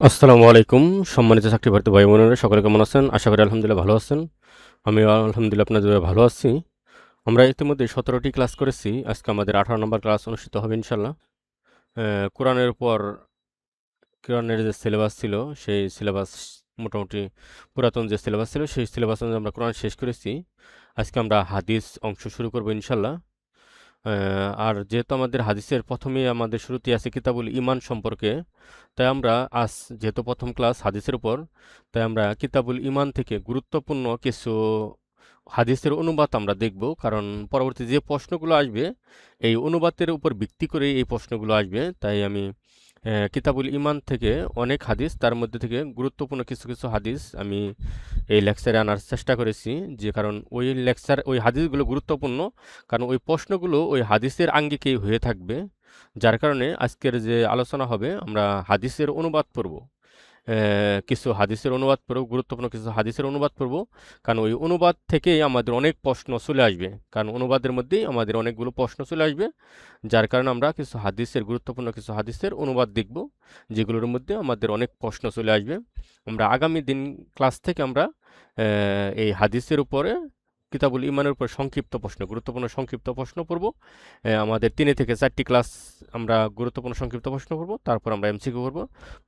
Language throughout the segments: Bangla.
আসসালামু আলাইকুম। সম্মানিত চাকরি প্রার্থী ভাই বোনেরা সকলে কেমন আছেন? আশা করি আলহামদুলিল্লাহ ভালো আছেন। আমি আলহামদুলিল্লাহ আপনাদের দোয়ায় ভালো আছি। আমরা ইতিমধ্যে ১৭টি ক্লাস করেছি। আজকে আমাদের ১৮ নম্বর ক্লাস অনুষ্ঠিত হবে ইনশাআল্লাহ। কোরআনের উপর কোরআনের যে সিলেবাস ছিল, সেই সিলেবাস মোটামুটি পুরাতন যে সিলেবাস ছিল, সেই সিলেবাস অনুযায়ী আমরা কোরআন শেষ করেছি। আজকে আমরা হাদিস অংশ শুরু করব ইনশাআল্লাহ। আর যেহেতু আমাদের হাদিসের প্রথমেই আমাদের শুরুতেই আছে কিতাবুল ঈমান সম্পর্কে, তাই আমরা আজ যেহেতু প্রথম ক্লাস হাদিসের উপর, তাই আমরা কিতাবুল ঈমান থেকে গুরুত্বপূর্ণ কিছু হাদিসের অনুবাদ আমরা দেখব। কারণ পরবর্তী যে প্রশ্নগুলো আসবে, এই অনুবাদের উপর ভিত্তি করে এই প্রশ্নগুলো আসবে। তাই আমি কিতাবুল ঈমান থেকে অনেক হাদিস, তার মধ্যে থেকে গুরুত্বপূর্ণ কিছু কিছু হাদিস আমি এই লেকচারে আনার চেষ্টা করেছি। যে কারণ ওই হাদিসগুলো গুরুত্বপূর্ণ, কারণ ওই প্রশ্নগুলো ওই হাদিসের আঙ্গিকেই হয়ে থাকবে। যার কারণে আজকের যে আলোচনা হবে, আমরা হাদিসের অনুবাদ পড়ব। কিছু হাদিসের অনুবাদ পড়ব, গুরুত্বপূর্ণ কিছু হাদিসের অনুবাদ পড়ব। কারণ ওই অনুবাদ থেকেই আমাদের অনেক প্রশ্ন চলে আসবে। কারণ অনুবাদের মধ্যেই আমাদের অনেকগুলো প্রশ্ন চলে আসবে। যার কারণে আমরা কিছু হাদিসের গুরুত্বপূর্ণ কিছু হাদিসের অনুবাদ দেখব, যেগুলোর মধ্যে আমাদের অনেক প্রশ্ন চলে আসবে। আমরা আগামী দিন ক্লাস থেকে আমরা এই হাদিসের উপরে কিতাবুল ঈমানের উপর সংক্ষিপ্ত প্রশ্ন, গুরুত্বপূর্ণ সংক্ষিপ্ত প্রশ্ন পড়ব। আমাদের 3 থেকে 4টি ক্লাস আমরা গুরুত্বপূর্ণ সংক্ষিপ্ত প্রশ্ন পড়ব, তারপর আমরা এমসিকিউ করব।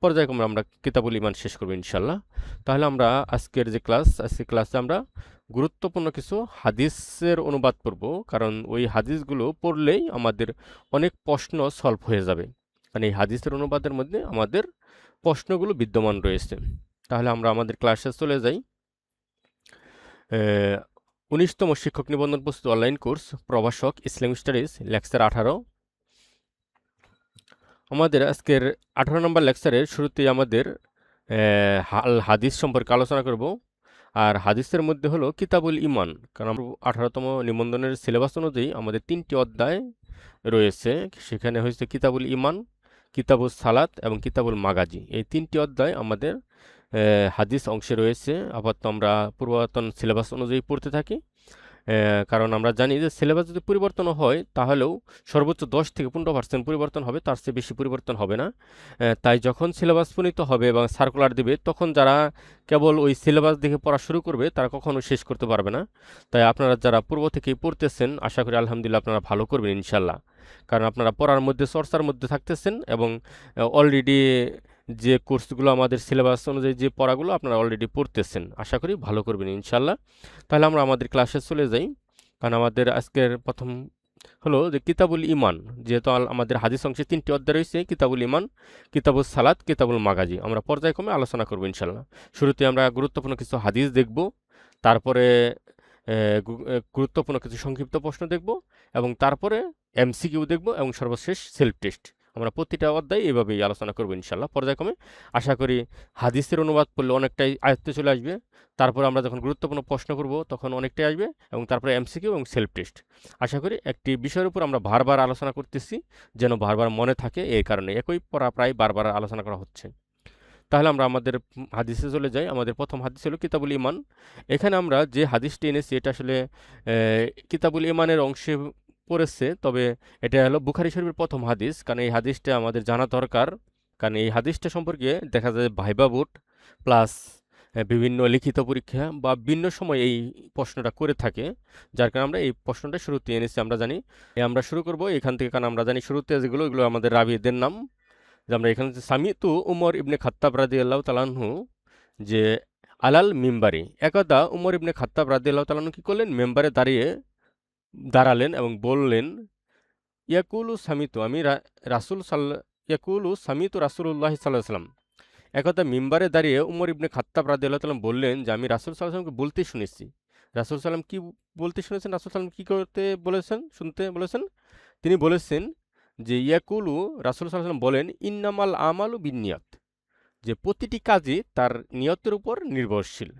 পর্যায়ক্রমে আমরা কিতাবুল ঈমান শেষ করব ইনশাআল্লাহ। তাহলে আমরা আজকের ক্লাসে আমরা গুরুত্বপূর্ণ কিছু হাদিসের অনুবাদ পড়ব। কারণ ওই হাদিসগুলো পড়লেই আমাদের অনেক প্রশ্ন সলভ হয়ে যাবে। কারণ এই হাদিসের অনুবাদের মধ্যে আমাদের প্রশ্নগুলো বিদ্যমান রয়েছে। তাহলে আমরা আমাদের ক্লাসে চলে যাই। 19তম শিক্ষক নিবন্ধন প্রস্তুত অনলাইন কোর্স প্রভাষক ইসলামিক স্টাডিজ লেকচার 18। আমাদের আজকের 18 নম্বর লেকচারের শুরুতেই আমাদের হাদিস সম্পর্কে আলোচনা করব। আর হাদিসের মধ্যে হলো কিতাবুল ঈমান। কারণ আমরা 18তম নিবন্ধনের সিলেবাস অনুযায়ী আমাদের 3টি অধ্যায় রয়েছে। সেখানে হয়েছে কিতাবুল ঈমান, কিতাবুল সালাত এবং কিতাবুল মাগাজি। এই 3টি অধ্যায় আমাদের হাদিস অংশে রয়েছে। আপাতত আমরা পুরাতন সিলেবাস অনুযায়ী পড়তে থাকি। কারণ আমরা জানি যে সিলেবাস যদি পরিবর্তন হয়, তাহলেও সর্বোচ্চ 10 থেকে 15% পরিবর্তন হবে, তার চেয়ে বেশি পরিবর্তন হবে না। তাই যখন সিলেবাস প্রণীত হবে এবং সার্কুলার দেবে, তখন যারা কেবল ওই সিলেবাস দেখে পড়া শুরু করবে, তারা কখনো শেষ করতে পারবে না। তাই আপনারা যারা পূর্ব থেকেই পড়তেছেন, আশা করি আলহামদুলিল্লাহ আপনারা ভালো করবেন ইনশাল্লাহ। কারণ আপনারা পড়ার মধ্যে, চর্চার মধ্যে থাকতেছেন এবং অলরেডি যে কোর্সগুলো আমাদের সিলেবাস অনুযায়ী যে পড়াগুলো আপনারা অলরেডি পড়তেছেন, আশা করি ভালো করবেন ইনশাল্লাহ। তাহলে আমরা আমাদের ক্লাসে চলে যাই। কারণ আমাদের আজকের প্রথম হলো যে কিতাবুল ঈমান। যেহেতু আমাদের হাদিস অংশে 3টি অধ্যায় রয়েছে, কিতাবুল ঈমান, কিতাবুল সালাত, কিতাবুল মাগাজি। আমরা পর্যায়ক্রমে আলোচনা করব ইনশাল্লাহ। শুরুতে আমরা গুরুত্বপূর্ণ কিছু হাদিস দেখব, তারপরে গুরুত্বপূর্ণ কিছু সংক্ষিপ্ত প্রশ্ন দেখব, এবং তারপরে এমসিকিউ দেখব, এবং সর্বশেষ সেলফ টেস্ট। আমরা প্রতিটা অধ্যায় এভাবেই আলোচনা করব ইনশাল্লাহ পর্যায়ক্রমে। আশা করি হাদিসের অনুবাদ পড়লে অনেকটাই আয়ত্তে চলে আসবে। তারপর আমরা যখন গুরুত্বপূর্ণ প্রশ্ন করব, তখন অনেকটাই আসবে, এবং তারপরে এমসিকিউ এবং সেলফ টেস্ট। আশা করি একটি বিষয়ের উপর আমরা বারবার আলোচনা করতেছি, যেন বারবার মনে থাকে। এই কারণে একই পড়া প্রায় বারবার আলোচনা করা হচ্ছে। তাহলে আমরা আমাদের হাদিসে চলে যাই। আমাদের প্রথম হাদিস হলো কিতাবুল ঈমান। এখানে আমরা যে হাদিসটি এনেছি, এটা আসলে কিতাবুল ঈমানের অংশে পড়েছে, তবে এটা হলো বুখারী শরীফের প্রথম হাদিস। কারণ এই হাদিসটা আমাদের জানা দরকার। কারণ এই হাদিসটা সম্পর্কে দেখা যায় ভাইবা বোর্ড প্লাস বিভিন্ন লিখিত পরীক্ষা বা বিভিন্ন সময় এই প্রশ্নটা করে থাকে। যার কারণে আমরা এই প্রশ্নটা শুরুতে এনেছি। আমরা জানি আমরা শুরু করব এখান থেকে, কারণ আমরা জানি শুরুতে যেগুলো, এগুলো আমাদের রাবীদের নাম। যে আমরা এখানে সামিতু উমর ইবনে খাত্তাব রাদিয়াল্লাহু তাআলা আনহু, যে আলাল মিম্বারি, একদা উমর ইবনে খাত্তাব রাদিয়াল্লাহু তাআলা আনহু কি করলেন, মেম্বারে দাঁড়ালেন এবং বললেন, ইয়াকুলু সামিতু আমি রাসূল সাল্লা ইয়াকুলু সামিতু রাসূলুল্লাহি সাল্লাল্লাহু আলাইহি ওয়াসাল্লাম। একদা মিম্বারে দাঁড়িয়ে উমর ইবনে খাত্তাব রাদিয়াল্লাহু তাআলা বললেন যে আমি রাসূল সাল্লাল্লাহু আলাইহি ওয়াসাল্লামকে বলতে শুনেছি। রাসূল সাল্লাম কি বলতে শুনেছেন? রাসূল সাল্লাম কি করতে বলেছেন, শুনতে বলেছেন? তিনি বলেছেন যে ইয়াকুলু, রাসূল সাল্লাল্লাহু আলাইহি ওয়াসাল্লাম বলেন, ইন্নামাল আমালু বিন্নিয়াত, যে প্রতিটি কাজই তার নিয়তের উপর নির্ভরশীল।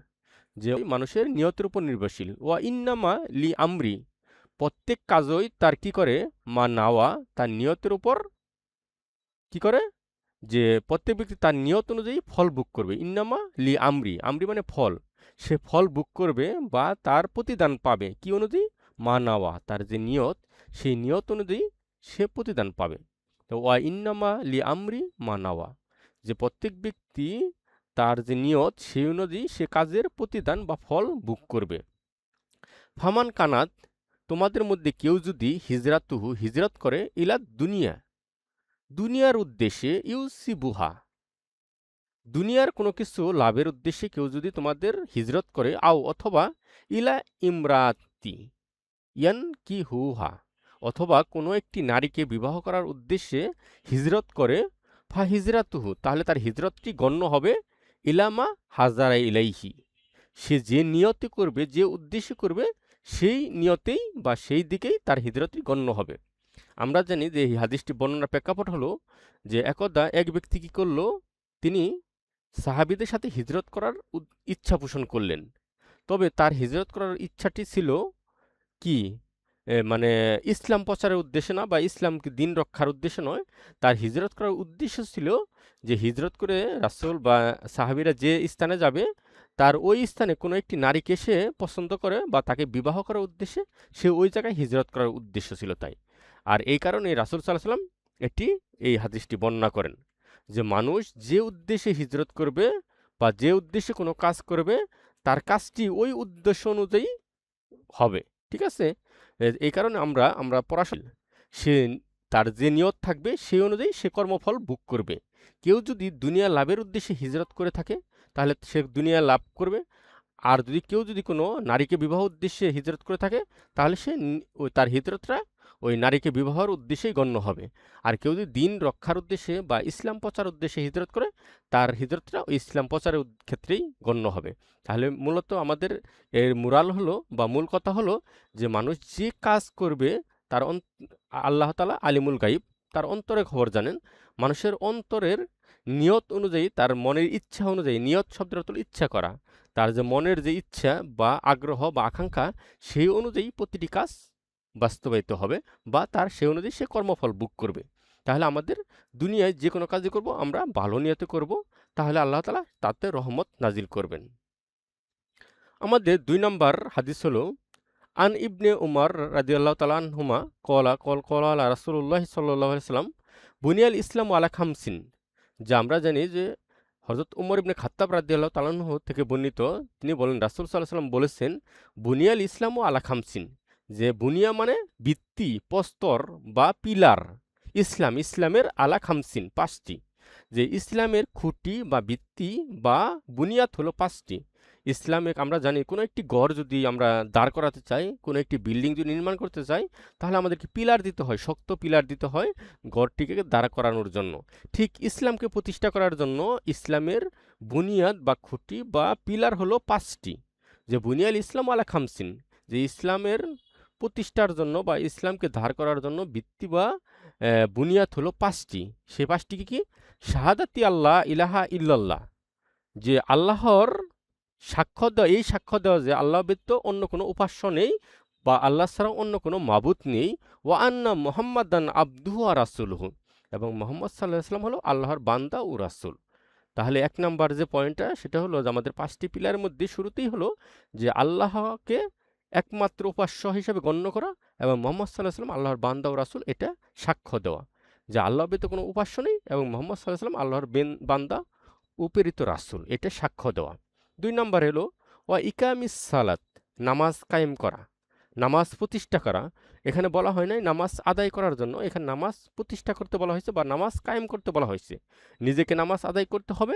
যে মানুষের নিয়তের উপর নির্ভরশীল। ওয়া ইন্নামা লি আমরি, প্রত্যেক কাজই তার কি করে, মা নাওয়া, তার নিয়তের উপর কি করে, যে প্রত্যেক ব্যক্তি তার নিয়ত অনুযায়ী ফল ভোগ করবে। ইন্নামা লি আমরি, আমরি মানে ফল, সে ফল ভোগ করবে বা তার প্রতিদান পাবে কি অনুযায়ী, মা নাওয়া, তার যে নিয়ত, সেই নিয়ত অনুযায়ী সে প্রতিদান পাবে। তো ওয়া ইন্নামা লি আমরি মা নাওয়া, যে প্রত্যেক ব্যক্তি তার যে নিয়ত সেই অনুযায়ী সে কাজের প্রতিদান বা ফল ভোগ করবে। ফামান কানাত, তোমাদের মধ্যে কেউ যদি হিজরাতুহু হিজরত করে ইলাদ দুনিয়া, দুনিয়ার উদ্দেশ্যে, ইউসিবুহা, দুনিয়ার কোনো কিছু লাভের উদ্দেশ্যে কেউ যদি তোমাদের হিজরত করে, আও অথবা ইলা ইমরাতি ইয়ান কি হুহা, অথবা কোনো একটি নারীকে বিবাহ করার উদ্দেশ্যে হিজরত করে, ফা হিজরাতুহু, তাহলে তার হিজরতটি গণ্য হবে ইলামা হাজারা ইলাইহি, সে যে নিয়তে করবে, যে উদ্দেশ্যে করবে, সেই নিয়তেই বা সেই দিকেই তার হিজরতটি গণ্য হবে। আমরা জানি যে এই হাদিসটি বর্ণনার প্রেক্ষাপট হলো যে একদা এক ব্যক্তি কি করলো, তিনি সাহাবীদের সাথে হিজরত করার ইচ্ছা পোষণ করলেন। তবে তার হিজরত করার ইচ্ছাটি ছিল কি, মানে ইসলাম প্রচারের উদ্দেশ্যে না বা ইসলামকে দিন রক্ষার উদ্দেশ্যে নয়। তার হিজরত করার উদ্দেশ্য ছিল যে হিজরত করে রাসূল বা সাহাবীরা যে স্থানে যাবে, তার ওই স্থানে কোনো একটি নারীকে সে পছন্দ করে বা তাকে বিবাহ করার উদ্দেশ্যে সে ওই জায়গায় হিজরত করার উদ্দেশ্য ছিল তাই। আর এই কারণে রাসূল সাল্লাল্লাহু আলাইহি ওয়াসাল্লাম এই হাদিসটি বর্ণনা করেন যে মানুষ যে উদ্দেশ্যে হিজরত করবে বা যে উদ্দেশ্যে কোনো কাজ করবে, তার কাজটি ওই উদ্দেশ্য অনুযায়ী হবে। ঠিক আছে? এই কারণে আমরা পড়াশোনা, সে তার যে নিয়ত থাকবে সেই অনুযায়ী সে কর্মফল ভোগ করবে। কেউ যদি দুনিয়া লাভের উদ্দেশ্যে হিজরত করে থাকে তাহলে সে দুনিয়া লাভ করবে। আর কেউ যদি কোনো নারীকে বিবাহ উদ্দেশ্যে হিজরত করে থাকে তাহলে সে তার হিজরতটা ওই নারীকে বিবাহের উদ্দেশ্যেই গণ্য হবে। আর কেউ যদি দিন রক্ষার উদ্দেশ্যে বা ইসলাম প্রচার উদ্দেশ্যে হিজরত করে, তার হিজরতটা ওই ইসলাম প্রচারের ক্ষেত্রেই গণ্য হবে। তাহলে মূলত আমাদের এর মুরাল হলো বা মূল কথা হলো যে মানুষ যে কাজ করবে তার আল্লাহ তাআলা আলিমুল গাইব, তার অন্তরে খবর জানেন। মানুষের অন্তরের নিয়ত অনুযায়ী, তার মনের ইচ্ছা অনুযায়ী, নিয়ত শব্দের অর্থ ইচ্ছা করা, তার যে মনের যে ইচ্ছা বা আগ্রহ বা আকাঙ্ক্ষা, সেই অনুযায়ী প্রতিটি কাজ বাস্তবায়িত হবে বা তার সেই অনুযায়ী সে কর্মফল ভোগ করবে। তাহলে আমাদের দুনিয়ায় যে কোনো কাজই করব আমরা ভালো নিয়তে করব, তাহলে আল্লাহ তাআলা তাতে রহমত নাজিল করবেন। আমাদের ২ নম্বর হাদিস হলো আন ইবনে উমর রাদিয়াল্লাহু তাআলা আনহুমা ক্বালা রাসূলুল্লাহ সাল্লাল্লাহু আলাইহি ওয়াসাল্লাম বুনিয়াল ইসলামু আলা খামসিন। যা আমরা জানি যে হযরত উমর ইবনে খাত্তাব রাদিয়াল্লাহু তাআলা আনহু থেকে বর্ণিত, তিনি বলেন রাসূল সাল্লাল্লাহু আলাইহি ওয়াসাল্লাম বলেছেন বুনিয়াল ইসলামু আলা খামসিন, যে বুনিয়া মানে ভিত্তি, প্রস্তর বা পিলার, ইসলামের আলা খামসিন ৫টি, যে ইসলামের খুঁটি বা ভিত্তি বা বুনিয়াদ হলো ৫টি। ইসলামে আমরা জানি কোনো একটি ঘর যদি আমরা দাঁড় করাতে চাই, কোনো একটি বিল্ডিং যদি নির্মাণ করতে চাই, তাহলে আমাদেরকে পিলার দিতে হয়, শক্ত পিলার দিতে হয় ঘরটিকে দাঁড় করানোর জন্য। ঠিক ইসলামকে প্রতিষ্ঠা করার জন্য ইসলামের বুনিয়াদ বা খুঁটি বা পিলার হলো ৫টি, যে বুনিয়াল ইসলাম আলা খামসিন, যে ইসলামের প্রতিষ্ঠার জন্য বা ইসলামকে ধার করার জন্য ভিত্তি বা বুনিয়াদ হলো ৫টি। সে ৫টি কি? শাহাদাতি আল্লাহ ইলাহা ইল্লাল্লাহ, যে আল্লাহর সাক্ষ্য দেওয়া, এই সাক্ষ্য দেওয়া যে আল্লাহ ব্যতীত অন্য কোনো উপাস্য নেই বা আল্লাহ ছাড়া অন্য কোনো মাবুদ নেই, ওয়া আন্না মুহাম্মাদান আবদুহু ওয়া রাসূলুহু, এবং মুহাম্মদ সাল্লাল্লাহু আলাইহি ওয়াসাল্লাম হলো আল্লাহর বান্দা ও রাসূল। তাহলে ১ নাম্বার যে পয়েন্টটা সেটা হলো যে আমাদের ৫টি পিলারের মধ্যে শুরুতেই হলো যে আল্লাহকে একমাত্র উপাস্য হিসেবে গণ্য করা এবং মুহাম্মদ সাল্লাল্লাহু আলাইহি ওয়াসাল্লাম আল্লাহর বান্দা ও রাসূল, এটা সাক্ষ্য দেওয়া যে আল্লাহ ব্যতীত কোনো উপাস্য নেই এবং মুহাম্মদ সাল্লাল্লাহু আলাইহি ওয়াসাল্লাম আল্লাহর বান্দা ও প্রেরিত রাসূল, এটা সাক্ষ্য দেওয়া। ২ নম্বর হলো ওয়া ইকামিস সালাত, নামাজ কায়েম করা, নামাজ প্রতিষ্ঠা করা। এখানে বলা হয় নাই নামাজ আদায় করার জন্য, এখানে নামাজ প্রতিষ্ঠা করতে বলা হয়েছে বা নামাজ কায়েম করতে বলা হয়েছে। নিজেকে নামাজ আদায় করতে হবে